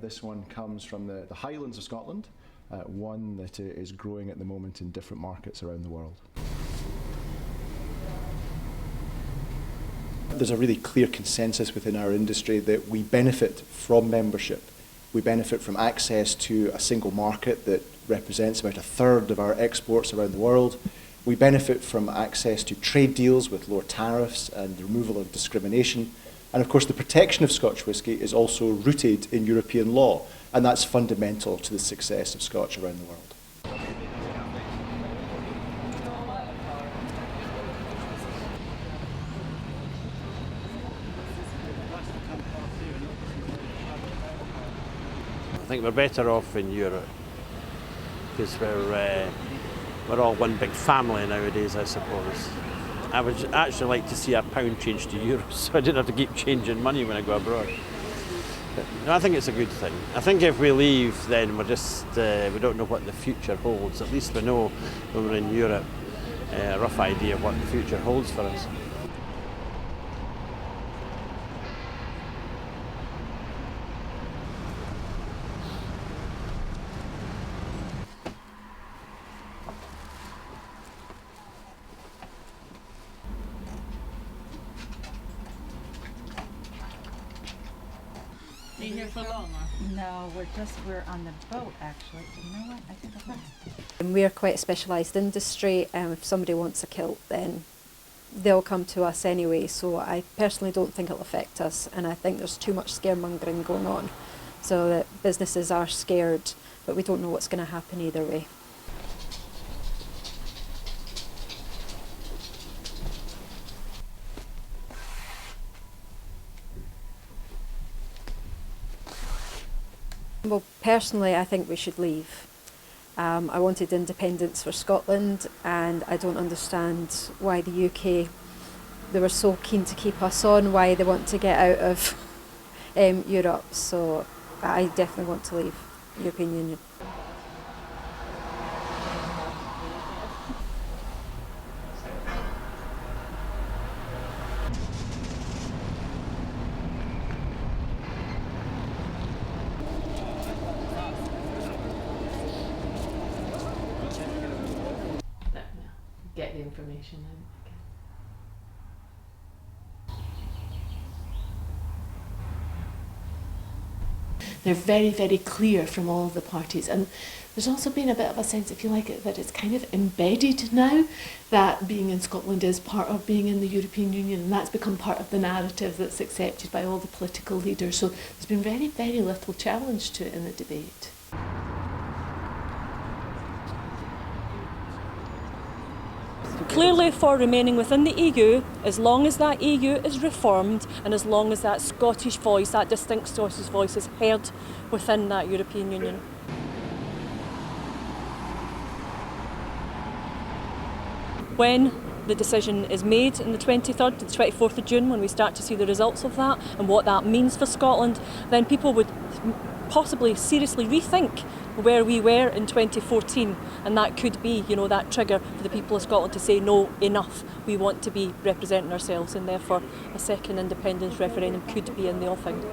This one comes from the Highlands of Scotland, one that is growing at the moment in different markets around the world. There's a really clear consensus within our industry that we benefit from membership. We benefit from access to a single market that represents about a third of our exports around the world. We benefit from access to trade deals with lower tariffs and the removal of discrimination. And of course, the protection of Scotch whisky is also rooted in European law, and that's fundamental to the success of Scotch around the world. I think we're better off in Europe because we're all one big family nowadays, I suppose. I would actually like to see our pound change to euros so I didn't have to keep changing money when I go abroad. But, no, I think it's a good thing. I think if we leave, then we're just, we don't know what the future holds. At least we know when we're in Europe a rough idea of what the future holds for us. Are you here for long? Or? No, we're on the boat actually. You know what? I think I'll pass. We're quite a specialised industry, and if somebody wants a kilt, then they'll come to us anyway. So I personally don't think it'll affect us, and I think there's too much scaremongering going on, so that businesses are scared, but we don't know what's going to happen either way. Well, personally, I think we should leave. I wanted independence for Scotland, and I don't understand why the UK, they were so keen to keep us on, why they want to get out of Europe. So I definitely want to leave the European Union. Get the information in. They're very, very clear from all of the parties, and there's also been a bit of a sense, if you like it, that it's kind of embedded now that being in Scotland is part of being in the European Union, and that's become part of the narrative that's accepted by all the political leaders. So there's been very, very little challenge to it in the debate. Clearly for remaining within the EU, as long as that EU is reformed and as long as that Scottish voice, that distinct Scottish voice is heard within that European Union. When the decision is made on the 23rd to the 24th of June, when we start to see the results of that and what that means for Scotland, then people would possibly seriously rethink where we were in 2014, and that could be, that trigger for the people of Scotland to say no, enough, we want to be representing ourselves, and therefore a second independence referendum could be in the offing.